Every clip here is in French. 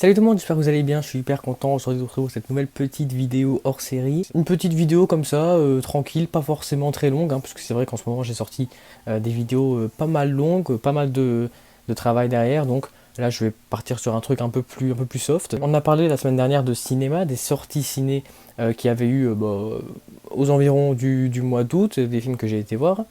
Salut tout le monde, j'espère que vous allez bien, je suis hyper content aujourd'hui de vous retrouver pour cette nouvelle petite vidéo hors série. Une petite vidéo comme ça, tranquille, pas forcément très longue, parce que c'est vrai qu'en ce moment j'ai sorti des vidéos pas mal longues, pas mal de travail derrière, donc là je vais partir sur un truc un peu plus soft. On a parlé la semaine dernière de cinéma, des sorties ciné qui avaient eu aux environs du mois d'août, des films que j'ai été voir.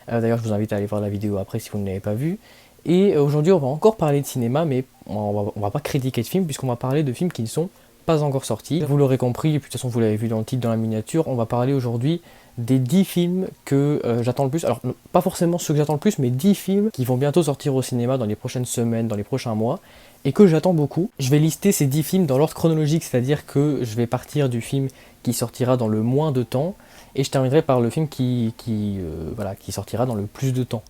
D'ailleurs je vous invite à aller voir la vidéo après si vous ne l'avez pas vue. Et aujourd'hui, on va encore parler de cinéma, mais on va pas critiquer de films, puisqu'on va parler de films qui ne sont pas encore sortis. Vous l'aurez compris, et puis de toute façon, vous l'avez vu dans le titre, dans la miniature, on va parler aujourd'hui des 10 films que j'attends le plus. Alors, pas forcément ceux que j'attends le plus, mais 10 films qui vont bientôt sortir au cinéma dans les prochaines semaines, dans les prochains mois, et que j'attends beaucoup. Je vais lister ces 10 films dans l'ordre chronologique, c'est-à-dire que je vais partir du film qui sortira dans le moins de temps, et je terminerai par le film qui sortira dans le plus de temps.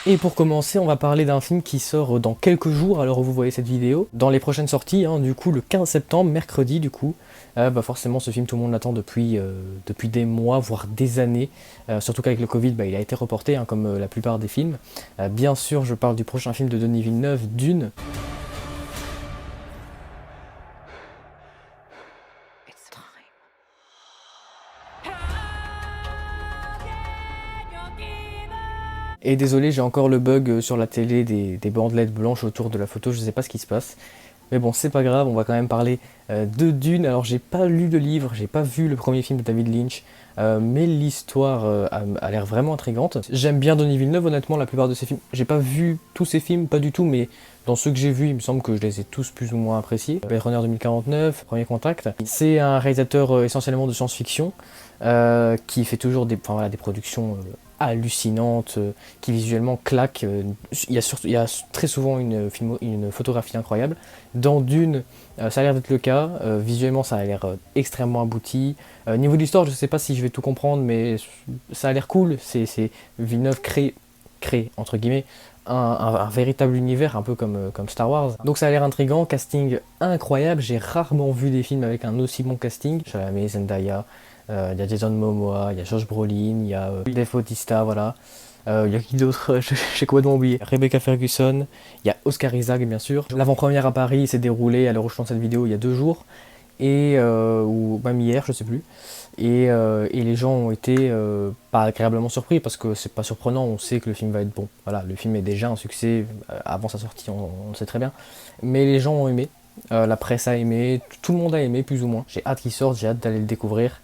Et pour commencer, on va parler d'un film qui sort dans quelques jours, alors vous voyez cette vidéo. Dans les prochaines sorties, du coup, le 15 septembre, mercredi, du coup. Forcément, ce film, tout le monde l'attend depuis des mois, voire des années. Surtout qu'avec le Covid, il a été reporté, comme la plupart des films. Bien sûr, je parle du prochain film de Denis Villeneuve, Dune. Et désolé, j'ai encore le bug sur la télé des bandelettes blanches autour de la photo, je sais pas ce qui se passe. Mais bon, c'est pas grave, on va quand même parler de Dune. Alors, j'ai pas lu le livre, j'ai pas vu le premier film de David Lynch, mais l'histoire a l'air vraiment intrigante. J'aime bien Denis Villeneuve, honnêtement, la plupart de ses films. J'ai pas vu tous ses films, pas du tout, mais dans ceux que j'ai vus, il me semble que je les ai tous plus ou moins appréciés. Blade Runner 2049, Premier Contact. C'est un réalisateur essentiellement de science-fiction, qui fait toujours des productions hallucinantes, qui visuellement claquent. Il y a très souvent une photographie incroyable. Dans Dune, ça a l'air d'être le cas. Visuellement, ça a l'air extrêmement abouti. Niveau de l'histoire, je sais pas si je vais tout comprendre, mais ça a l'air cool. Villeneuve crée entre guillemets un véritable univers, un peu comme Star Wars. Donc ça a l'air intriguant, casting incroyable. J'ai rarement vu des films avec un aussi bon casting. Chalamet, Zendaya, il y a Jason Momoa, il y a Josh Brolin, il y a Dave Bautista, voilà. Il y a qui d'autre? J'ai complètement oublié. Rebecca Ferguson, il y a Oscar Isaac, bien sûr. L'avant-première à Paris s'est déroulée, à l'heure où je tourne cette vidéo, il y a 2 jours. Ou même hier, je sais plus. Et les gens ont été pas agréablement surpris, parce que c'est pas surprenant, on sait que le film va être bon. Voilà, le film est déjà un succès avant sa sortie, on le sait très bien. Mais les gens ont aimé, la presse a aimé, tout le monde a aimé plus ou moins. J'ai hâte qu'il sorte, j'ai hâte d'aller le découvrir.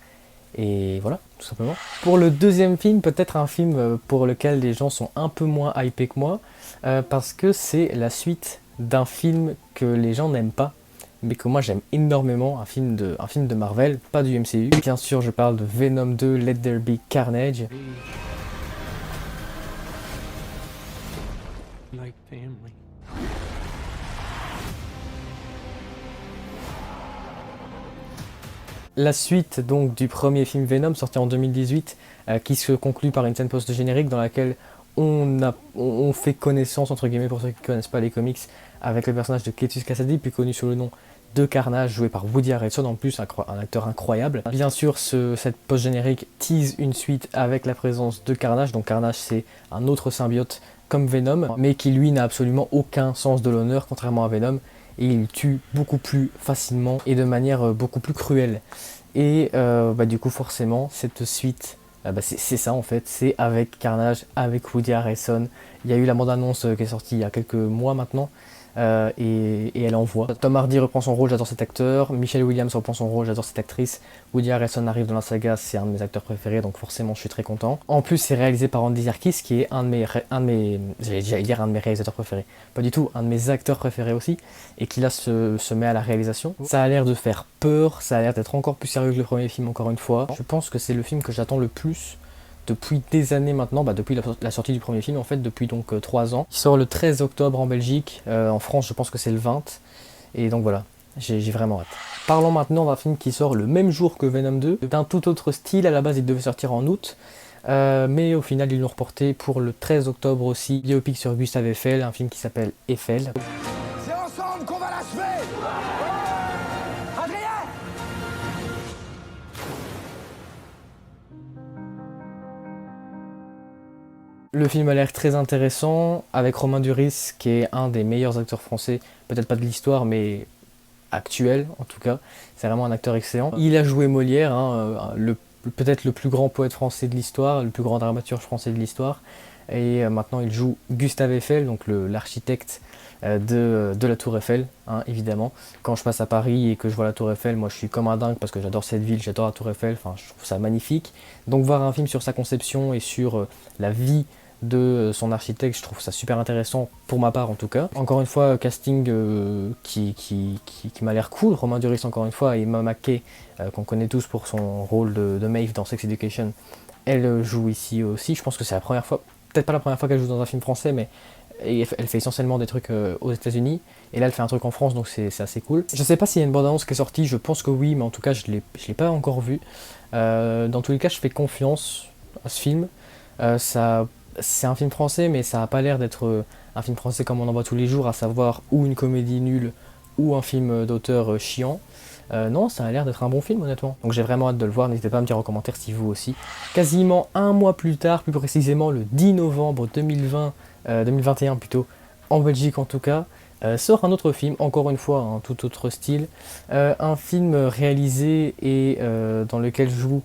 Et voilà, tout simplement. Pour le deuxième film, peut-être un film pour lequel les gens sont un peu moins hypés que moi, parce que c'est la suite d'un film que les gens n'aiment pas, mais que moi j'aime énormément, un film de Marvel, pas du MCU. Bien sûr, je parle de Venom 2, Let There Be Carnage. Like family. La suite donc du premier film Venom sorti en 2018, qui se conclut par une scène post-générique dans laquelle on fait connaissance, entre guillemets, pour ceux qui ne connaissent pas les comics, avec le personnage de Cletus Kasady, plus connu sous le nom de Carnage, joué par Woody Harrelson, en plus un acteur incroyable. Bien sûr, cette post-générique tease une suite avec la présence de Carnage. Donc Carnage, c'est un autre symbiote comme Venom, mais qui lui n'a absolument aucun sens de l'honneur, contrairement à Venom, et il tue beaucoup plus facilement et de manière beaucoup plus cruelle. Et du coup, forcément, cette suite, c'est ça en fait, c'est avec Carnage, avec Woody Harrelson. Il y a eu la bande-annonce qui est sortie il y a quelques mois maintenant, et elle envoie. Tom Hardy reprend son rôle, j'adore cet acteur. Michelle Williams reprend son rôle, j'adore cette actrice. Woody Harrelson arrive dans la saga, c'est un de mes acteurs préférés, donc forcément je suis très content. En plus, c'est réalisé par Andy Serkis, qui est un de mes réalisateurs préférés. Pas du tout, un de mes acteurs préférés aussi, et qui là se met à la réalisation. Ça a l'air de faire peur, ça a l'air d'être encore plus sérieux que le premier film, encore une fois. Je pense que c'est le film que j'attends le plus depuis des années maintenant, depuis la sortie du premier film, en fait, depuis donc 3 ans. Il sort le 13 octobre en Belgique, en France je pense que c'est le 20, et donc voilà, j'ai vraiment hâte. Parlons maintenant d'un film qui sort le même jour que Venom 2, d'un tout autre style. À la base il devait sortir en août, mais au final ils l'ont reporté pour le 13 octobre aussi. Biopic sur Gustave Eiffel, un film qui s'appelle Eiffel. C'est ensemble qu'on va l'achever! Adrien! Le film a l'air très intéressant, avec Romain Duris, qui est un des meilleurs acteurs français, peut-être pas de l'histoire, mais actuel en tout cas. C'est vraiment un acteur excellent. Il a joué Molière, hein, peut-être le plus grand poète français de l'histoire, le plus grand dramaturge français de l'histoire. Et maintenant il joue Gustave Eiffel, donc l'architecte de la Tour Eiffel, hein, évidemment. Quand je passe à Paris et que je vois la Tour Eiffel, moi je suis comme un dingue parce que j'adore cette ville, j'adore la Tour Eiffel, enfin je trouve ça magnifique. Donc voir un film sur sa conception et sur la vie de son architecte, je trouve ça super intéressant pour ma part en tout cas. Encore une fois, casting qui m'a l'air cool. Romain Duris encore une fois et Emma Mackey, qu'on connaît tous pour son rôle de Maeve dans Sex Education, elle joue ici aussi. Je pense que c'est la première fois, peut-être pas la première fois qu'elle joue dans un film français, mais elle fait essentiellement des trucs aux États-Unis. Et là, elle fait un truc en France, donc c'est assez cool. Je sais pas s'il y a une bande-annonce qui est sortie, je pense que oui, mais en tout cas, je l'ai pas encore vu. Dans tous les cas, je fais confiance à ce film. C'est un film français, mais ça a pas l'air d'être un film français comme on en voit tous les jours, à savoir ou une comédie nulle ou un film d'auteur chiant. Non, ça a l'air d'être un bon film honnêtement. Donc j'ai vraiment hâte de le voir, n'hésitez pas à me dire en commentaire si vous aussi. Quasiment un mois plus tard, plus précisément le 10 novembre 2021 plutôt, en Belgique en tout cas, sort un autre film, encore une fois, un tout autre style. Un film réalisé et dans lequel joue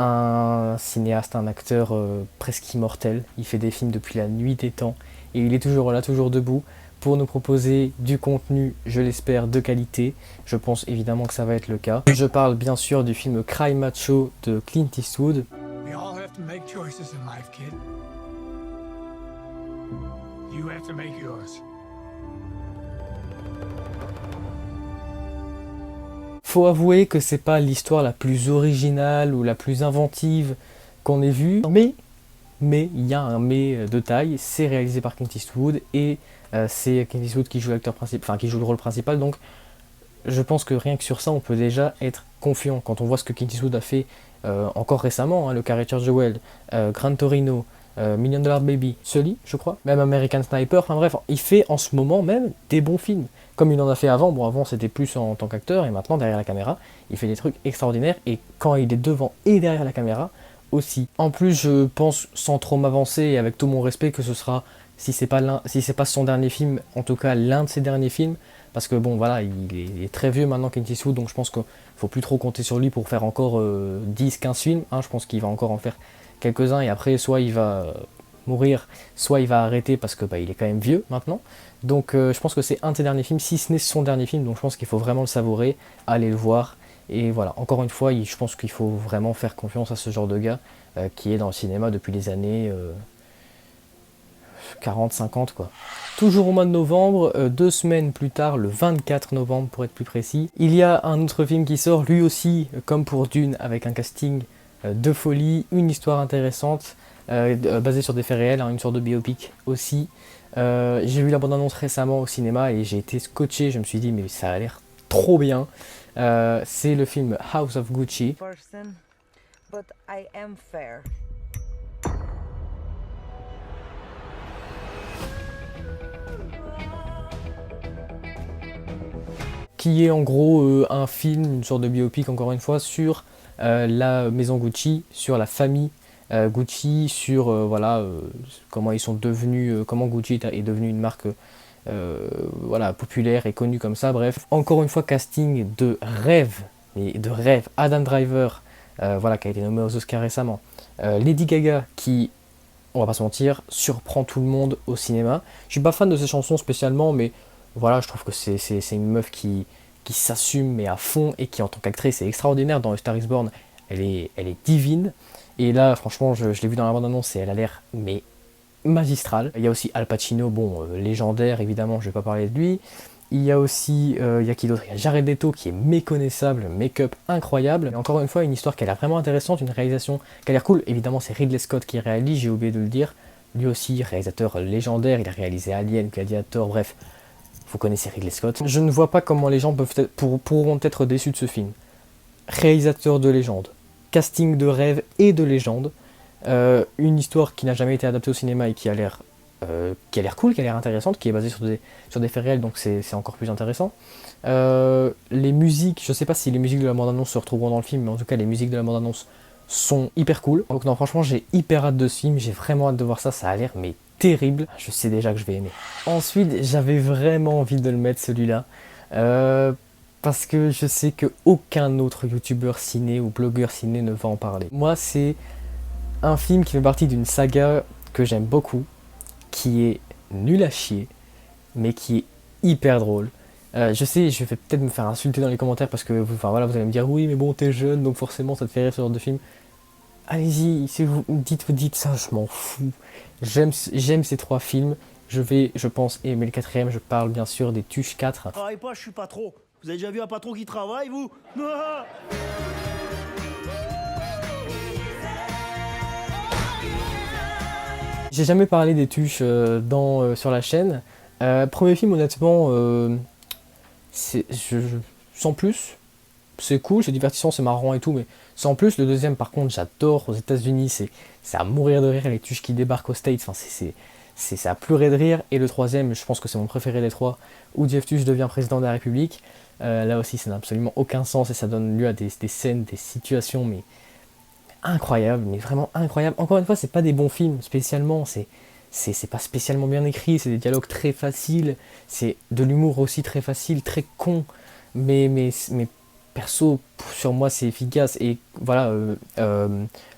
un cinéaste, un acteur presque immortel. Il fait des films depuis la nuit des temps et il est toujours là, toujours debout pour nous proposer du contenu, je l'espère, de qualité. Je pense évidemment que ça va être le cas. Je parle bien sûr du film Cry Macho de Clint Eastwood. We all have to make choices in life, kid. You have to make yours. Faut avouer que c'est pas l'histoire la plus originale ou la plus inventive qu'on ait vue, mais il y a un mais de taille, c'est réalisé par Clint Eastwood et c'est Clint Eastwood qui joue l'acteur principal, enfin qui joue le rôle principal, donc je pense que rien que sur ça on peut déjà être confiant quand on voit ce que Clint Eastwood a fait encore récemment, hein, le Carré Jewel, Gran Torino, Million Dollar Baby, Sully je crois, même American Sniper, enfin bref, il fait en ce moment même des bons films, comme il en a fait avant. Bon, avant c'était plus en tant qu'acteur et maintenant derrière la caméra, il fait des trucs extraordinaires et quand il est devant et derrière la caméra aussi. En plus, je pense, sans trop m'avancer et avec tout mon respect, que ce sera, si c'est pas son dernier film, en tout cas l'un de ses derniers films, parce que bon voilà, il est très vieux maintenant Clint Eastwood, donc je pense qu'il faut plus trop compter sur lui pour faire encore 10-15 films, hein. Je pense qu'il va encore en faire quelques-uns et après soit il va mourir, soit il va arrêter parce que il est quand même vieux maintenant. Donc je pense que c'est un de ses derniers films, si ce n'est son dernier film, donc je pense qu'il faut vraiment le savourer, aller le voir. Et voilà, encore une fois, je pense qu'il faut vraiment faire confiance à ce genre de gars qui est dans le cinéma depuis les années 40-50 quoi. Toujours au mois de novembre, 2 semaines plus tard, le 24 novembre pour être plus précis, il y a un autre film qui sort, lui aussi, comme pour Dune, avec un casting de folie, une histoire intéressante, basée sur des faits réels, hein, une sorte de biopic aussi. J'ai vu la bande-annonce récemment au cinéma et j'ai été scotché, je me suis dit mais ça a l'air trop bien. C'est le film House of Gucci. Person, but I am fair. Qui est en gros un film, une sorte de biopic encore une fois, sur la maison Gucci, sur la famille Gucci, sur voilà, comment ils sont devenus, comment Gucci est devenu une marque voilà, populaire et connue comme ça, bref. Encore une fois, casting de rêve, mais de rêve. Adam Driver, voilà, qui a été nommé aux Oscars récemment. Lady Gaga, qui, on va pas se mentir, surprend tout le monde au cinéma. Je suis pas fan de ses chansons spécialement, mais voilà, je trouve que c'est une meuf qui s'assume mais à fond et qui en tant qu'actrice est extraordinaire. Dans A Star is Born, elle est divine. Et là, franchement, je l'ai vu dans la bande-annonce et elle a l'air mais magistrale. Il y a aussi Al Pacino, bon, légendaire évidemment, je vais pas parler de lui. Il y a aussi, il y a qui d'autre? Il y a Jared Leto qui est méconnaissable, make-up incroyable. Et encore une fois, une histoire qui a l'air vraiment intéressante, une réalisation qui a l'air cool. Évidemment, c'est Ridley Scott qui réalise, j'ai oublié de le dire. Lui aussi, réalisateur légendaire, il a réalisé Alien, Gladiator, bref. Vous connaissez Ridley Scott. Je ne vois pas comment les gens pourront être déçus de ce film. Réalisateur de légende, casting de rêve et de légende, une histoire qui n'a jamais été adaptée au cinéma et qui a l'air cool, qui a l'air intéressante, qui est basée sur des faits réels, donc c'est encore plus intéressant. Les musiques, je sais pas si les musiques de la bande-annonce se retrouveront dans le film, mais en tout cas les musiques de la bande-annonce sont hyper cool. Donc non, franchement, j'ai hyper hâte de ce film, j'ai vraiment hâte de voir ça, ça a l'air mais terrible. Je sais déjà que je vais aimer. Ensuite, j'avais vraiment envie de le mettre celui-là. Parce que je sais que aucun autre youtubeur ciné ou blogueur ciné ne va en parler. Moi, c'est un film qui fait partie d'une saga que j'aime beaucoup, qui est nul à chier, mais qui est hyper drôle. Je sais, je vais peut-être me faire insulter dans les commentaires parce que enfin, voilà, vous allez me dire oui, mais bon, t'es jeune, donc forcément ça te fait rire ce genre de film. Allez-y, si vous dites ça, je m'en fous. J'aime ces 3 films. Je pense, aimer le 4e. Je parle bien sûr des Tuches 4. Travaille pas, je suis patron. Vous avez déjà vu un patron qui travaille, vous? J'ai jamais parlé des Tuches sur la chaîne. Premier film, honnêtement, sans plus. C'est cool, c'est divertissant, c'est marrant et tout, mais sans plus. Le deuxième, par contre, j'adore. Aux États-Unis, c'est à mourir de rire. Les Tuches qui débarquent aux States, enfin, c'est à pleurer de rire. Et le troisième, je pense que c'est mon préféré des 3, où Jeff Tuche devient président de la République. Là aussi, ça n'a absolument aucun sens et ça donne lieu à des scènes, des situations, mais incroyables, mais vraiment incroyables. Encore une fois, c'est pas des bons films spécialement, c'est pas spécialement bien écrit, c'est des dialogues très faciles, c'est de l'humour aussi très facile, très con, mais perso, sur moi, c'est efficace. Et voilà,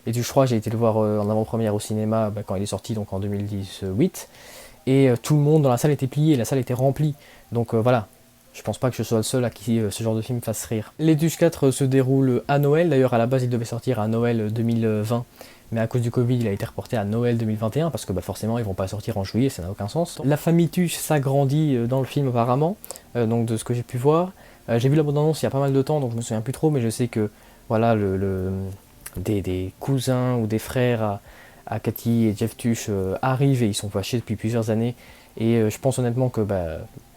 les Tuches 3, j'ai été le voir en avant-première au cinéma quand il est sorti, donc en 2018, et tout le monde dans la salle était plié, la salle était remplie, donc voilà. Je pense pas que je sois le seul à qui ce genre de film fasse rire. Les Tuches 4 se déroulent à Noël. D'ailleurs, à la base, il devait sortir à Noël 2020. Mais à cause du Covid, il a été reporté à Noël 2021. Parce que forcément, ils vont pas sortir en juillet, ça n'a aucun sens. La famille Tuche s'agrandit dans le film apparemment. Donc de ce que j'ai pu voir. J'ai vu la bande-annonce il y a pas mal de temps, donc je me souviens plus trop. Mais je sais que voilà, des cousins ou des frères à Cathy et Jeff Tuche arrivent et ils sont fâchés depuis plusieurs années. Et je pense honnêtement que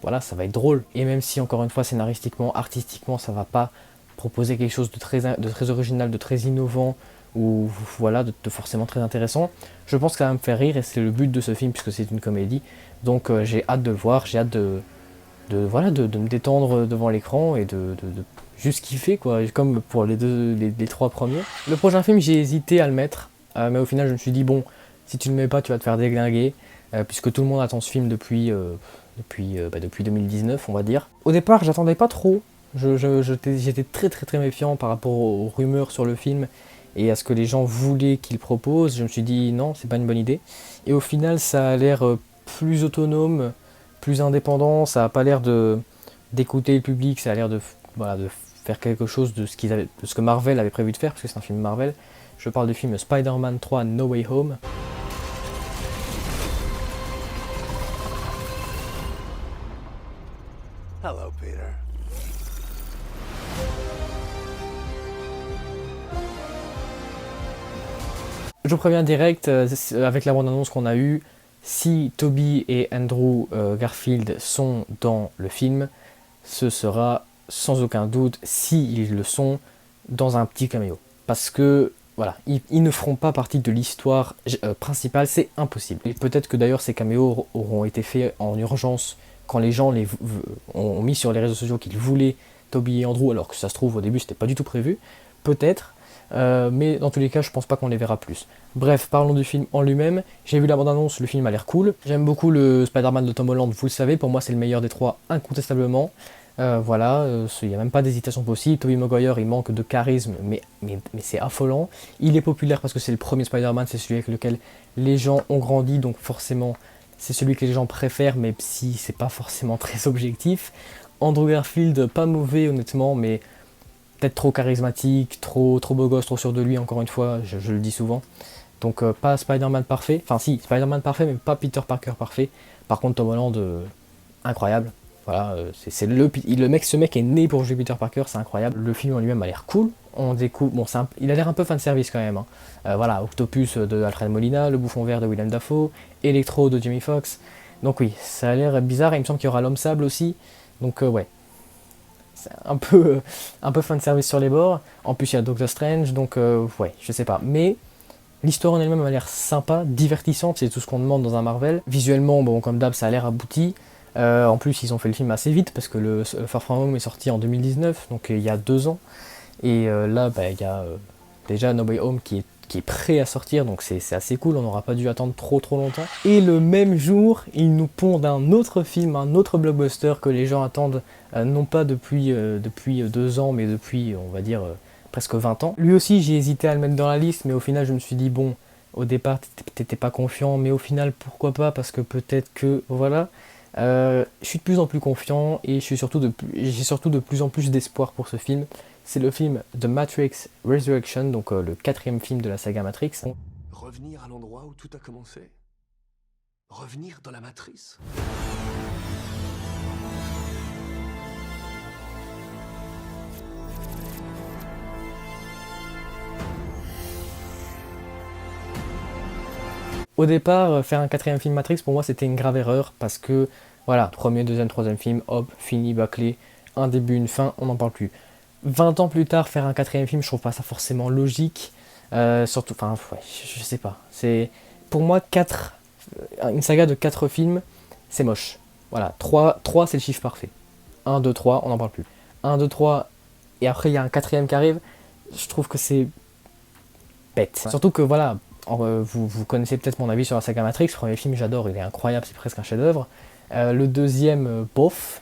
voilà, ça va être drôle. Et même si, encore une fois, scénaristiquement, artistiquement, ça va pas proposer quelque chose de très original, de très innovant, ou voilà, de forcément très intéressant, je pense que ça va me faire rire, et c'est le but de ce film, puisque c'est une comédie. Donc j'ai hâte de le voir, j'ai hâte de me détendre devant l'écran, et de juste kiffer, quoi, comme pour les 3 premiers. Le prochain film, j'ai hésité à le mettre, mais au final, je me suis dit, bon, si tu ne le mets pas, tu vas te faire déglinguer, puisque tout le monde attend ce film depuis 2019, on va dire. Au départ, j'attendais pas trop. J'étais très méfiant par rapport aux rumeurs sur le film et à ce que les gens voulaient qu'il propose. Je me suis dit non, c'est pas une bonne idée. Et au final, ça a l'air plus autonome, plus indépendant. Ça a pas l'air d'écouter le public. Ça a l'air de faire quelque chose de ce que Marvel avait prévu de faire, parce que c'est un film Marvel. Je parle du film Spider-Man 3 No Way Home. Hello, Peter. Je vous préviens direct, avec la bande-annonce qu'on a eue, si Tobey et Andrew Garfield sont dans le film, ce sera sans aucun doute, s'ils le sont, dans un petit caméo. Parce que, voilà, ils ne feront pas partie de l'histoire principale, c'est impossible. Et peut-être que d'ailleurs ces caméos auront été faits en urgence, quand les gens ont mis sur les réseaux sociaux qu'ils voulaient Tobey et Andrew, alors que ça se trouve au début c'était pas du tout prévu, peut-être, mais dans tous les cas je pense pas qu'on les verra plus. Bref, parlons du film en lui-même. J'ai vu la bande-annonce, le film a l'air cool. J'aime beaucoup le Spider-Man de Tom Holland, vous le savez, pour moi c'est le meilleur des 3 incontestablement. Voilà, il n'y a même pas d'hésitation possible. Tobey Maguire, il manque de charisme, mais c'est affolant. Il est populaire parce que c'est le premier Spider-Man, c'est celui avec lequel les gens ont grandi, donc forcément c'est celui que les gens préfèrent, même si c'est pas forcément très objectif. Andrew Garfield, pas mauvais honnêtement, mais peut-être trop charismatique, trop beau gosse, trop sûr de lui, encore une fois, je le dis souvent. Donc pas Spider-Man parfait, enfin si, Spider-Man parfait, mais pas Peter Parker parfait. Par contre Tom Holland, incroyable. Voilà, ce mec est né pour jouer Peter Parker, c'est incroyable. Le film en lui-même a l'air cool. On découvre, bon, il a l'air un peu fanservice quand même. Hein. Voilà, Octopus de Alfred Molina, le Bouffon Vert de Willem Dafoe, Electro de Jamie Foxx. Donc oui, ça a l'air bizarre. Et il me semble qu'il y aura l'Homme Sable aussi. Donc ouais, c'est un peu fanservice sur les bords. En plus il y a Doctor Strange, donc ouais, je sais pas. Mais l'histoire en elle-même a l'air sympa, divertissante, c'est tout ce qu'on demande dans un Marvel. Visuellement, bon, comme d'hab, ça a l'air abouti. En plus, ils ont fait le film assez vite parce que le Far From Home est sorti en 2019, donc il y a 2 ans. Et là, il y a déjà No Way Home qui est prêt à sortir, donc c'est assez cool, on n'aura pas dû attendre trop longtemps. Et le même jour, ils nous pondent un autre film, un autre blockbuster que les gens attendent, non pas depuis 2 ans, mais depuis, on va dire, presque 20 ans. Lui aussi, j'ai hésité à le mettre dans la liste, mais au final, je me suis dit, bon, au départ, t'étais pas confiant, mais au final, pourquoi pas, parce que peut-être que, voilà. Je suis de plus en plus confiant, et j'ai surtout de plus en plus d'espoir pour ce film. C'est le film The Matrix Resurrection, donc le 4e film de la saga Matrix. Revenir à l'endroit où tout a commencé. Revenir dans la matrice. Au départ, faire un 4e film Matrix, pour moi, c'était une grave erreur, parce que, voilà, 1er, 2e, 3e film, hop, fini, bâclé, un début, une fin, on n'en parle plus. 20 ans plus tard, faire un 4e film, je trouve pas ça forcément logique. Surtout, enfin, ouais, je sais pas. Pour moi, une saga de 4 films, c'est moche. Voilà, 3 c'est le chiffre parfait. 1, 2, 3, on n'en parle plus. 1, 2, 3, et après il y a un 4e qui arrive, je trouve que c'est bête. Ouais. Surtout que voilà, vous connaissez peut-être mon avis sur la saga Matrix. Le 1er film, j'adore, il est incroyable, c'est presque un chef-d'œuvre. Le 2e, bof.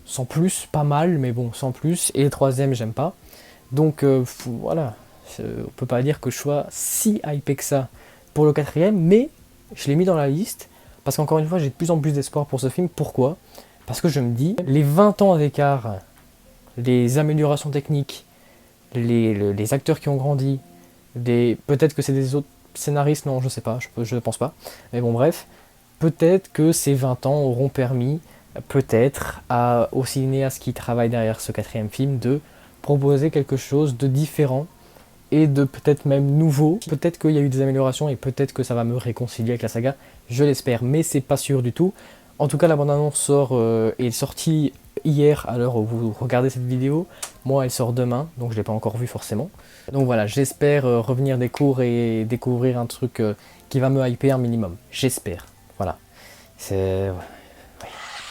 Sans plus, pas mal, mais bon, sans plus. Et le 3e, j'aime pas. Donc voilà, on peut pas dire que je sois si hypé que ça pour le 4e, mais je l'ai mis dans la liste, parce qu'encore une fois, j'ai de plus en plus d'espoir pour ce film. Pourquoi ? Parce que je me dis, les 20 ans d'écart, les améliorations techniques, les acteurs qui ont grandi, peut-être que c'est des autres scénaristes, non, je sais pas, je ne pense pas. Mais bon, bref, peut-être que ces 20 ans auront permis, peut-être, aux cinéastes qui travaillent derrière ce 4e film, de proposer quelque chose de différent et de peut-être même nouveau. Peut-être qu'il y a eu des améliorations et peut-être que ça va me réconcilier avec la saga, je l'espère, mais c'est pas sûr du tout. En tout cas, la bande-annonce est sortie hier à l'heure où vous regardez cette vidéo. Moi, elle sort demain, donc je l'ai pas encore vue forcément. Donc voilà, j'espère revenir des cours et découvrir un truc qui va me hyper un minimum. J'espère. Voilà. C'est...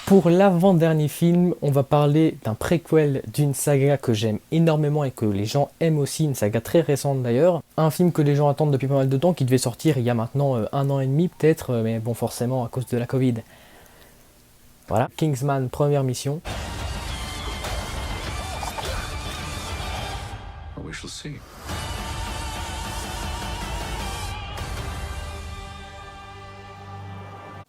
Pour l'avant-dernier film, on va parler d'un préquel d'une saga que j'aime énormément et que les gens aiment aussi, une saga très récente d'ailleurs. Un film que les gens attendent depuis pas mal de temps, qui devait sortir il y a maintenant 1 an et demi peut-être, mais bon forcément à cause de la Covid. Voilà, Kingsman, première mission. We shall see.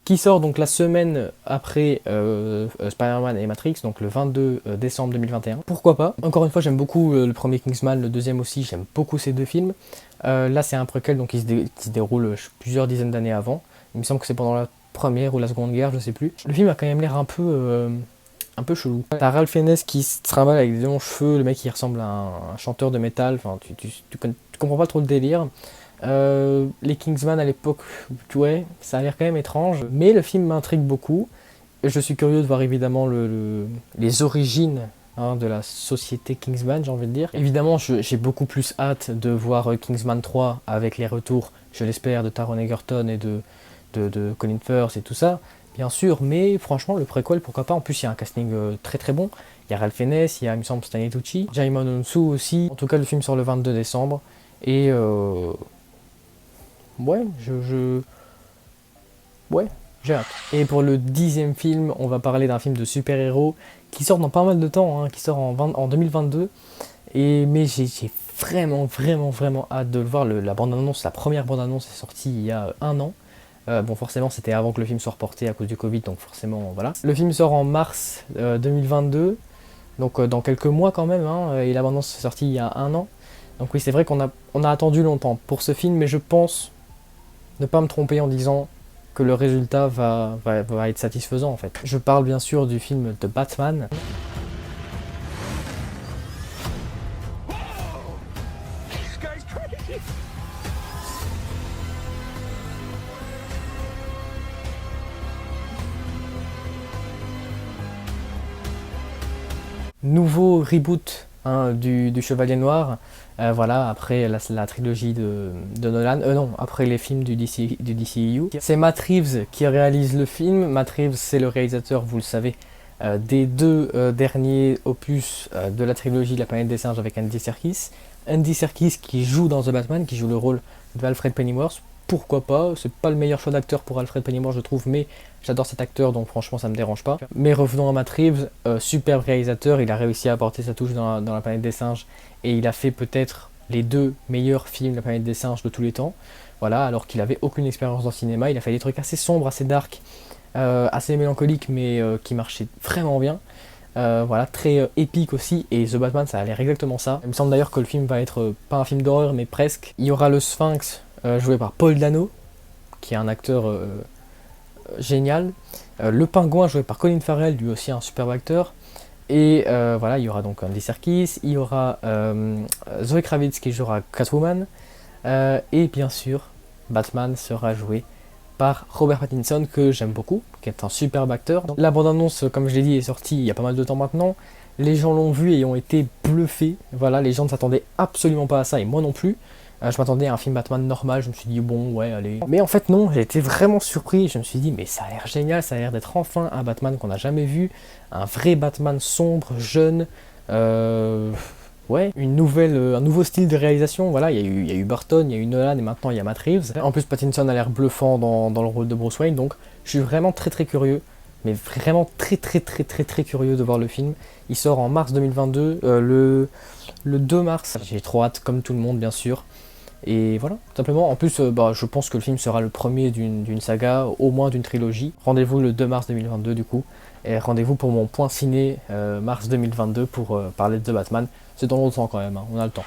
Qui sort donc la semaine après Spider-Man et Matrix, donc le 22 décembre 2021. Pourquoi pas ? Encore une fois, j'aime beaucoup le premier Kingsman, le 2e aussi, j'aime beaucoup ces 2 films. Là, c'est un préquel donc qui se déroule plusieurs dizaines d'années avant. Il me semble que c'est pendant la première ou la seconde guerre, je sais plus. Le film a quand même l'air un peu chelou. T'as Ralph Fiennes qui se trimballe avec des longs cheveux, le mec qui ressemble à un chanteur de métal, enfin tu comprends pas trop le délire. Les Kingsman à l'époque, ouais, ça a l'air quand même étrange, mais le film m'intrigue beaucoup. Je suis curieux de voir évidemment les origines de la société Kingsman, j'ai envie de dire. Évidemment, j'ai beaucoup plus hâte de voir Kingsman 3 avec les retours, je l'espère, de Taron Egerton et de Colin Firth et tout ça, bien sûr, mais franchement, le préquel, pourquoi pas. En plus, il y a un casting très très bon. Il y a Ralph Fiennes, il y a, il me semble, Stanley Tucci, Djimon Hounsou aussi. En tout cas, le film sort le 22 décembre et ouais, ouais, j'ai hâte. Et pour le 10e film, on va parler d'un film de super-héros qui sort dans pas mal de temps, qui sort en 2022. Mais j'ai vraiment hâte de le voir. La bande-annonce, la première bande-annonce est sortie il y a 1 an. Bon, forcément, c'était avant que le film soit reporté à cause du Covid, donc forcément, voilà. Le film sort en mars 2022, donc dans quelques mois quand même, et la bande-annonce est sortie il y a 1 an. Donc oui, c'est vrai qu'on a attendu longtemps pour ce film, mais je pense ne pas me tromper en disant que le résultat va être satisfaisant en fait. Je parle bien sûr du film de Batman. Nouveau reboot du Chevalier Noir, voilà, après la trilogie de Nolan, non, après les films du DCEU. C'est Matt Reeves qui réalise le film. Matt Reeves, c'est le réalisateur, vous le savez, des 2 derniers opus de la trilogie de La Planète des Singes avec Andy Serkis. Andy Serkis qui joue dans The Batman, qui joue le rôle d'Alfred Pennyworth. Pourquoi pas, c'est pas le meilleur choix d'acteur pour Alfred Pennyworth je trouve, mais j'adore cet acteur donc franchement ça me dérange pas. Mais revenons à Matt Reeves, superbe réalisateur, il a réussi à apporter sa touche dans la planète des singes et il a fait peut-être les 2 meilleurs films de la planète des singes de tous les temps. Voilà, alors qu'il avait aucune expérience dans le cinéma, il a fait des trucs assez sombres, assez dark, assez mélancoliques mais qui marchaient vraiment bien. Voilà, très épique aussi, et The Batman ça a l'air exactement ça. Il me semble d'ailleurs que le film va être pas un film d'horreur mais presque. Il y aura le Sphinx joué par Paul Dano, qui est un acteur génial. Le Pingouin joué par Colin Farrell, lui aussi un superbe acteur. Et voilà, il y aura donc Andy Serkis, il y aura Zoe Kravitz qui jouera Catwoman, et bien sûr, Batman sera joué par Robert Pattinson, que j'aime beaucoup, qui est un superbe acteur. La bande-annonce, comme je l'ai dit, est sortie il y a pas mal de temps maintenant. Les gens l'ont vu et ont été bluffés. Voilà, les gens ne s'attendaient absolument pas à ça, et moi non plus. Je m'attendais à un film Batman normal, je me suis dit bon ouais allez. Mais en fait non, j'ai été vraiment surpris, je me suis dit mais ça a l'air génial, ça a l'air d'être enfin un Batman qu'on n'a jamais vu, un vrai Batman sombre, jeune, ouais, un nouveau style de réalisation, voilà, il y a eu Burton, il y a eu Nolan et maintenant il y a Matt Reeves. En plus Pattinson a l'air bluffant dans le rôle de Bruce Wayne, donc je suis vraiment très curieux, mais vraiment très curieux de voir le film. Il sort en mars 2022, le 2 mars, j'ai trop hâte comme tout le monde bien sûr. Et voilà, tout simplement. En plus, je pense que le film sera le premier d'une saga, au moins d'une trilogie. Rendez-vous le 2 mars 2022 du coup. Et rendez-vous pour mon point ciné mars 2022 pour parler de The Batman. C'est dans longtemps quand même, hein, on a le temps.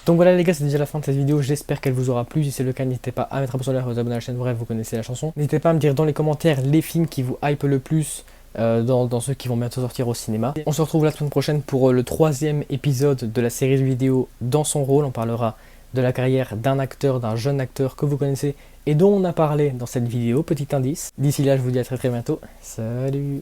Donc voilà les gars, c'est déjà la fin de cette vidéo. J'espère qu'elle vous aura plu. Si c'est le cas, n'hésitez pas à mettre un pouce en l'air, vous abonner à la chaîne. Bref, vous connaissez la chanson. N'hésitez pas à me dire dans les commentaires les films qui vous hype le plus. Dans ceux qui vont bientôt sortir au cinéma. On se retrouve la semaine prochaine pour le 3e épisode de la série de vidéos Dans son rôle. On parlera de la carrière d'un acteur, d'un jeune acteur que vous connaissez et dont on a parlé dans cette vidéo, petit indice. D'ici là, je vous dis à très bientôt. Salut!